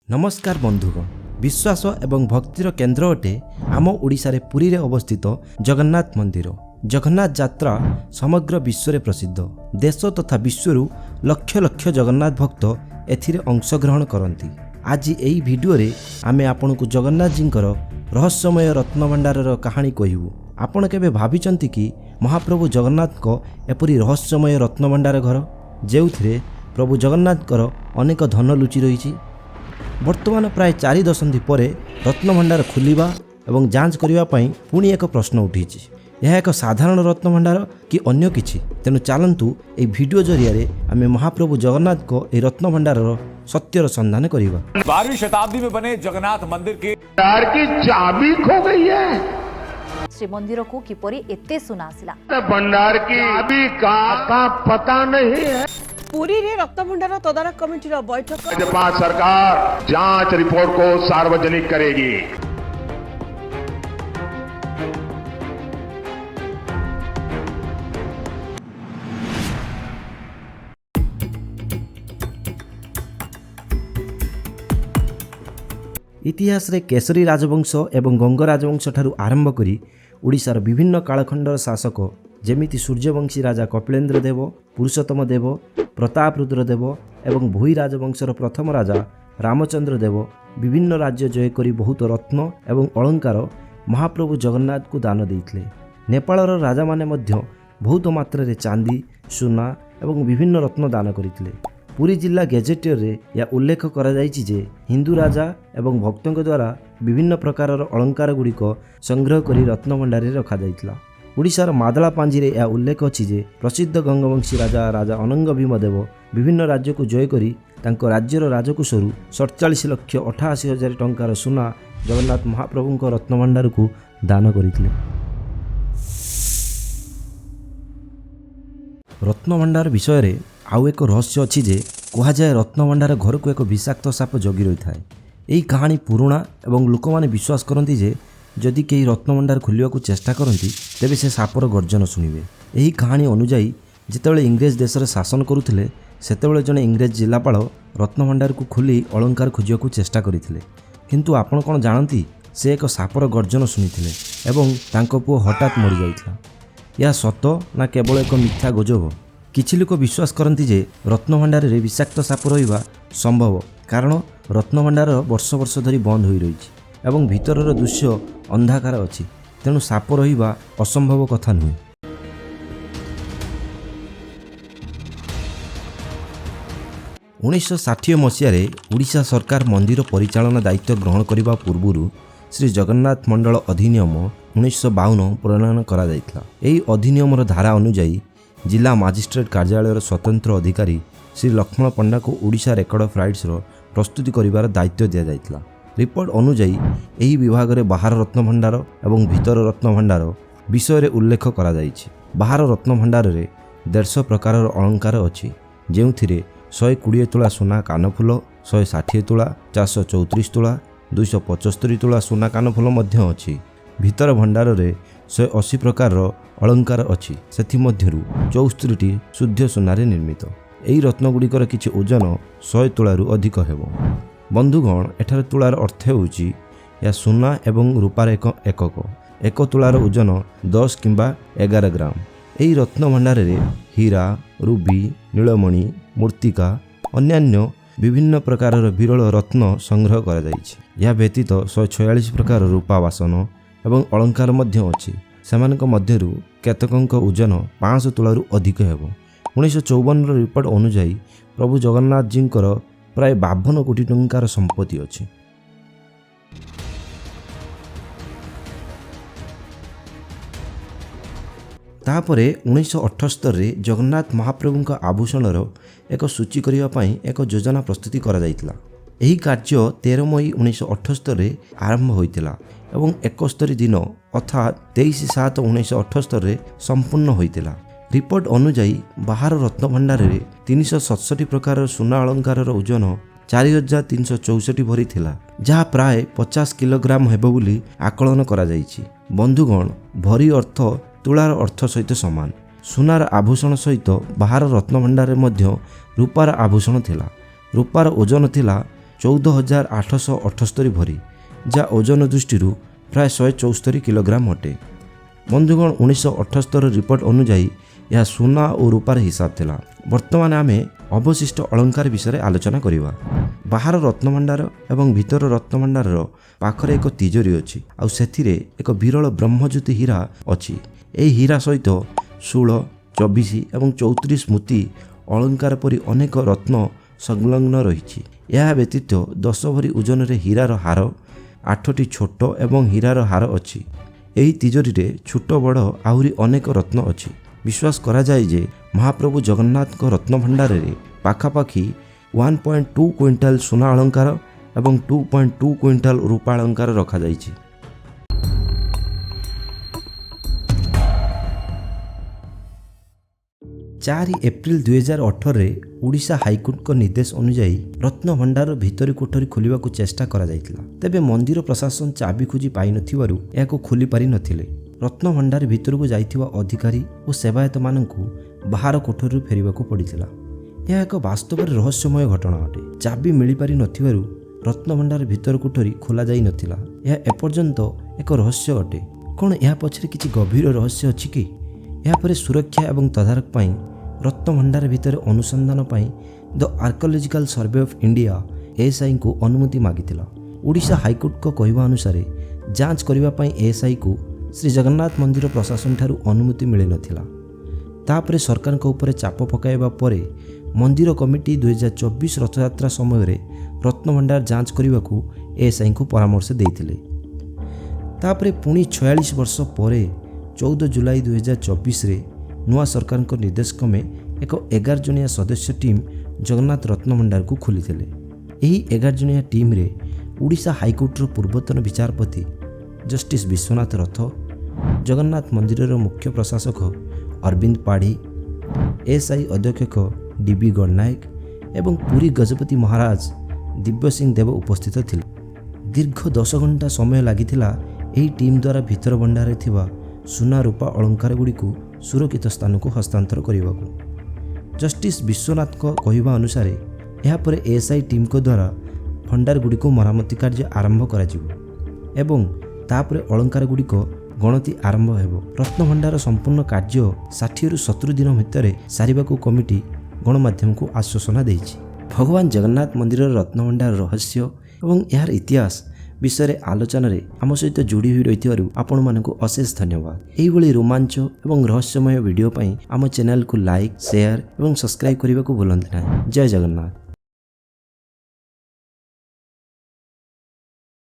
नमस्कार बंधुगण विश्वास एवं भक्तिर केन्द्र अटे आम ओडिशारे पुरी रे अवस्थित जगन्नाथ मंदिर। जगन्नाथ यात्रा समग्र विश्व रे प्रसिद्ध। देश तथा विश्वरू लक्ष लक्ष जगन्नाथ भक्त एथिरे अंशग्रहण करती। आज यही भिडियो रे आमे आपनकु जगन्नाथ जींकर रहस्यमय रत्नभंडारर कहानी कहबू। आपण केबे भाबिचंती कि महाप्रभु जगन्नाथ को एपरी रहस्यमय रत्नभंडार घर जेउथिरे प्रभु जगन्नाथकर अनेक धन लुचि रही। वर्तमान प्राय 4 दशंधि परे रत्नभंडार खोलिबा एवं जांच करिबा पई पुणी एक प्रश्न उठिछि। यह एक साधारण रत्नभंडार कि अन्य किछि? तेनु चालंतु ए भिडियो जरिया आमे महाप्रभु जगन्नाथ को ए रत्नभंडारर सत्यर संधान करिबा। 12वीं शताब्दी में बने जगन्नाथ मंदिर के भंडार की चाबी खो गई है। श्री मंदिर को किपरि एते सुना आसिला? भंडार की चाबी का पता नहीं है। पुरी रे रत्नभंडार तदारक कमिटीर बैठक भाजपा सरकार जांच रिपोर्ट को सार्वजनिक करेगी। इतिहास रे केसरी राजवंश एवं गंग राजवंश ठारू आरंभ करी ओडिशार विभिन्न कालखंडर शासक जेमिति सूर्यवंशी राजा कपिलेन्द्र देव, पुरुषोत्तम देव, प्रतापरुद्र देव एवं भोई राजवंशर प्रथम राजा रामचंद्र देव विभिन्न राज्य जय करी बहुत रत्न एवं अलंकार महाप्रभु जगन्नाथ को दान देइथिले। नेपालर राजा माने मध्य बहुत मात्रा रे चांदी, सुना एवं विभिन्न रत्न दान करिथिले। पुरी जिला गेजेटियर रे या उल्लेख करा जायछि जे हिंदू राजा एवं भक्तों द्वारा विभिन्न प्रकारर अलंकार गुड़िक संग्रह करी रत्नभंडार रखा जाइथिला। ओडिशार मादला पांजी रे या उल्लेख अछि जे प्रसिद्ध गंगवंशी राजा राजा अनंग भीमदेव विभिन्न राज्य को जय करी तांको राज्यर राजकोषरू 47,88,000 टंकार सुना जगन्नाथ महाप्रभुंक रत्नभंडार को दान करिथिले। रत्नभंडार विषय रे आउ एक रहस्य अच्छी जे कह जाए रत्नभंडार घर को एक विषाक्त साप जगी रही थाए। यही कहानी पुराणा एवं लोक मैंने विश्वास करती जे जदि कई रत्नभंडार खोलिया को चेष्टा करती तेबे से सापर गर्जन शुणिबे। यही कहानी अनुजाई जितेबाला इंग्रेज देश में शासन करुले सेतेबाला जड़े इंग्रेज जिलापाल रत्नभंडार को खोली अलंकार खोजिया को चेष्टा करथिले। किंतु आपण कौन जानती से एक सापर गर्जन शुणिथिले एवं तांको पुओ हठात मरी जाइथिला। या सत ना केवल एक मिथ्या गुजब? किछि लोक विश्वास करती जे रत्नभंडार रे विषाक्त साप रहिबा संभव, कारण रत्नभंडार वर्ष वर्ष धरी बंद होई रहिछि एवं भितरर दृश्य अंधाकार अछि, तेणु साप रहिबा असंभव कथा नुहे। उन्नीस 1960 मसीह ओडिशा सरकार मंदिर परिचालन दायित्व ग्रहण करने पूर्व श्री जगन्नाथ मंडल अधिनियम 1952 प्रणयन करा जायतिला। एही अधिनियमर धारा अनुजाई जिला मजिस्ट्रेट कार्यालय स्वतंत्र अधिकारी श्री लक्ष्मण पंडा को ओडिशा रेकर्ड ऑफ राइट्स प्रस्तुति करिवार दायित्व दिया जायतिला। रिपोर्ट अनुजाई एही विभाग रे बाहर रत्नभंडार एवं भीतर रत्नभंडार विषय रे उल्लेख करा जायछि। बाहर रत्नभंडार रे 150 प्रकार अलंकार अछि, जेउथिरे 120 तुला सोना कानफुल, 160 तुला, 434 तुला, 275 तुला सोना कानफुल मध्य अछि। भीतर भंडार रे 180 प्रकार अलंकार अछि, सेथि मध्यरु 64टी शुद्ध सोनारे निर्मित। एही रत्नगुड़िकर किछि ओजन 100 तुलारू अधिक हेबो। बंधुगण, एठार तुलार अर्थ होउछि या सोना एवं रूपार एक तुलार ओजन 10 किंबा 11 ग्राम। एही रत्नभंडार रे हीरा, रुबी, नीलमणि, मूर्तिका अन्यान्य विभिन्न प्रकार विरल रत्न संग्रह करा जाइछि। या व्यतीत 146 प्रकार रूपा बासन एवं अलंकार मध्य अछि। सेमानक मध्यरु केतकंक ओजन 500 तुलारू अधिक हेबो। 1954 रिपोर्ट अनुजाई प्रभु जगन्नाथ जींकर प्राय 52 कोटी टंकार संपत्ति अछि। तापरे 1978 जगन्नाथ महाप्रभुंक आभूषणर एक सूची करिबा पई एक योजना प्रस्तुति करा जायतिला। एही कार्य 13 मई 1978 आरंभ होइतिला एवं 71 दिन अर्थात 23/7/1978 संपूर्ण होइतिला। रिपोर्ट अनुजाई बाहर रत्नभंडार रे 367 प्रकार सुना अलंकार ओजन 4364 भरी थिला, जहाँ प्राय 50 किलोग्राम हेबो बोली आकलन करा जायछि। बंधुगण, भरी अर्थ तुलार अर्थ सहित समान। सुनार आभूषण सहित बाहर रत्नभंडार मध्य रूपार आभूषण थिला। रूपार ओजन थिला 14,878 ଭରି, ଯାହା ଓଜନ ଦୃଷ୍ଟିରୁ ପ୍ରାୟ 174 କିଲୋଗ୍ରାମ ଅଟେ। ବନ୍ଧୁଗଣ, 1978 ରିପୋର୍ଟ ଅନୁଯାୟୀ ଏହା ସୁନା ଓ ରୂପାର ହିସାବ ଥିଲା। ବର୍ତ୍ତମାନ ଆମେ ଅବଶିଷ୍ଟ ଅଳଙ୍କାର ବିଷୟରେ ଆଲୋଚନା କରିବା। ବାହାର ରତ୍ନଭଣ୍ଡାର ଏବଂ ଭିତର ରତ୍ନଭଣ୍ଡାରର ପାଖରେ ଏକ ତିଜୋରୀ ଅଛି, ଆଉ ସେଥିରେ ଏକ ବିରଳ ବ୍ରହ୍ମଜ୍ୟୋତି ହୀରା ଅଛି। ଏହି ହୀରା ସହିତ 16, 24 ଏବଂ 34 ସ୍ମୃତି ଅଳଙ୍କାର ପରି ଅନେକ ରତ୍ନ ସଂଲଗ୍ନ ରହିଛି। ଏହା ବ୍ୟତୀତ 10 ଭରି ଓଜନରେ ହୀରାର ହାର, 8ଟି ଛୋଟ ଏବଂ ହୀରାର ହାର ଅଛି। ଏହି ତିଜୋରୀରେ ଛୋଟ ବଡ଼ ଆହୁରି ଅନେକ ରତ୍ନ ଅଛି। ବିଶ୍ୱାସ କରାଯାଏ ଯେ ମହାପ୍ରଭୁ ଜଗନ୍ନାଥଙ୍କ ରତ୍ନଭଣ୍ଡାରରେ ପାଖାପାଖି 1.2 କ୍ୱିଣ୍ଟାଲ ସୁନା ଅଳଙ୍କାର ଏବଂ 2.2 କ୍ୱିଣ୍ଟାଲ ରୂପା ଅଳଙ୍କାର ରଖାଯାଇଛି। 4 ଏପ୍ରିଲ 2018ରେ ଓଡ଼ିଶା ହାଇକୋର୍ଟଙ୍କ ନିର୍ଦ୍ଦେଶ ଅନୁଯାୟୀ ରତ୍ନଭଣ୍ଡାର ଭିତରି କୋଠରୀ ଖୋଲିବାକୁ ଚେଷ୍ଟା କରାଯାଇଥିଲା। ତେବେ ମନ୍ଦିର ପ୍ରଶାସନ ଚାବି ଖୋଜି ପାଇନଥିବାରୁ ଏହାକୁ ଖୋଲି ପାରିନଥିଲେ। ରତ୍ନଭଣ୍ଡାର ଭିତରକୁ ଯାଇଥିବା ଅଧିକାରୀ ଓ ସେବାୟତମାନଙ୍କୁ ବାହାର କୋଠରୀରୁ ଫେରିବାକୁ ପଡ଼ିଥିଲା। ଏହା ଏକ ବାସ୍ତବରେ ରହସ୍ୟମୟ ଘଟଣା ଅଟେ। ଚାବି ମିଳିପାରି ନଥିବାରୁ ରତ୍ନଭଣ୍ଡାର ଭିତର କୋଠରୀ ଖୋଲାଯାଇ ନଥିଲା। ଏହା ଏପର୍ଯ୍ୟନ୍ତ ଏକ ରହସ୍ୟ ଅଟେ। କ'ଣ ଏହା ପଛରେ କିଛି ଗଭୀର ରହସ୍ୟ ଅଛି କି? ଏହାପରେ ସୁରକ୍ଷା ଏବଂ ତଦାରଖ ପାଇଁ ରତ୍ନଭଣ୍ଡାର ଭିତରେ ଅନୁସନ୍ଧାନ ପାଇଁ ଦ ଆର୍କିଓଲୋଜିକାଲ ସର୍ଭେ ଅଫ୍ ଇଣ୍ଡିଆ ASIଙ୍କୁ ଅନୁମତି ମାଗିଥିଲା। ଓଡ଼ିଶା ହାଇକୋର୍ଟଙ୍କ କହିବା ଅନୁସାରେ ଯାଞ୍ଚ କରିବା ପାଇଁ ASIକୁ ଶ୍ରୀ ଜଗନ୍ନାଥ ମନ୍ଦିର ପ୍ରଶାସନଠାରୁ ଅନୁମତି ମିଳିନଥିଲା। ତାପରେ ସରକାରଙ୍କ ଉପରେ ଚାପ ପକାଇବା ପରେ ମନ୍ଦିର କମିଟି 2024 ରଥଯାତ୍ରା ସମୟରେ ରତ୍ନଭଣ୍ଡାର ଯାଞ୍ଚ କରିବାକୁ ASIଙ୍କୁ ପରାମର୍ଶ ଦେଇଥିଲେ। ତାପରେ ପୁଣି 46 ବର୍ଷ ପରେ 14 ଜୁଲାଇ 2024ରେ ନୂଆ ସରକାରଙ୍କ ନିର୍ଦ୍ଦେଶ କ୍ରମେ ଏକ 11 ଜଣିଆ ସଦସ୍ୟ ଟିମ୍ ଜଗନ୍ନାଥ ରତ୍ନଭଣ୍ଡାରକୁ ଖୋଲିଥିଲେ। ଏହି 11 ଜଣିଆ ଟିମ୍ରେ ଓଡ଼ିଶା ହାଇକୋର୍ଟର ପୂର୍ବତନ ବିଚାରପତି ଜଷ୍ଟିସ୍ ବିଶ୍ୱନାଥ ରଥ, ଜଗନ୍ନାଥ ମନ୍ଦିରର ମୁଖ୍ୟ ପ୍ରଶାସକ ଅରବିନ୍ଦ ପାଢ଼ୀ, ASI ଅଧ୍ୟକ୍ଷ DB ଗଡ଼ନାୟକ ଏବଂ ପୁରୀ ଗଜପତି ମହାରାଜ ଦିବ୍ୟ ସିଂ ଦେବ ଉପସ୍ଥିତ ଥିଲେ। ଦୀର୍ଘ 10 ଘଣ୍ଟା ସମୟ ଲାଗିଥିଲା ଏହି ଟିମ୍ ଦ୍ୱାରା ଭିତର ଭଣ୍ଡାରରେ ଥିବା ସୁନା ରୂପା ଅଳଙ୍କାର ଗୁଡ଼ିକୁ ସୁରକ୍ଷିତ ସ୍ଥାନକୁ ହସ୍ତାନ୍ତର କରିବାକୁ। ଜଷ୍ଟିସ୍ ବିଶ୍ୱନାଥଙ୍କ କହିବା ଅନୁସାରେ ଏହାପରେ ASI ଟିମ୍ଙ୍କ ଦ୍ୱାରା ଭଣ୍ଡାର ଗୁଡ଼ିକୁ ମରାମତି କାର୍ଯ୍ୟ ଆରମ୍ଭ କରାଯିବ ଏବଂ ତାପରେ ଅଳଙ୍କାର ଗୁଡ଼ିକ ଗଣତି ଆରମ୍ଭ ହେବ। ରତ୍ନଭଣ୍ଡାର ସମ୍ପୂର୍ଣ୍ଣ କାର୍ଯ୍ୟ 60ରୁ 70 ଦିନ ଭିତରେ ସାରିବାକୁ କମିଟି ଗଣମାଧ୍ୟମକୁ ଆଶ୍ୱାସନା ଦେଇଛି। ଭଗବାନ ଜଗନ୍ନାଥ ମନ୍ଦିରର ରତ୍ନଭଣ୍ଡାର ରହସ୍ୟ ଏବଂ ଏହାର ଇତିହାସ ବିଷୟରେ ଆଲୋଚନାରେ ଆମ ସହିତ ଯୋଡ଼ି ହୋଇ ରହିଥିବାରୁ ଆପଣମାନଙ୍କୁ ଅଶେଷ ଧନ୍ୟବାଦ। ଏହିଭଳି ରୋମାଞ୍ଚ ଏବଂ ରହସ୍ୟମୟ ଭିଡ଼ିଓ ପାଇଁ ଆମ ଚ୍ୟାନେଲକୁ ଲାଇକ୍, ସେୟାର ଏବଂ ସବସ୍କ୍ରାଇବ୍ କରିବାକୁ ଭୁଲନ୍ତୁ ନାହିଁ। ଜୟ ଜଗନ୍ନାଥ।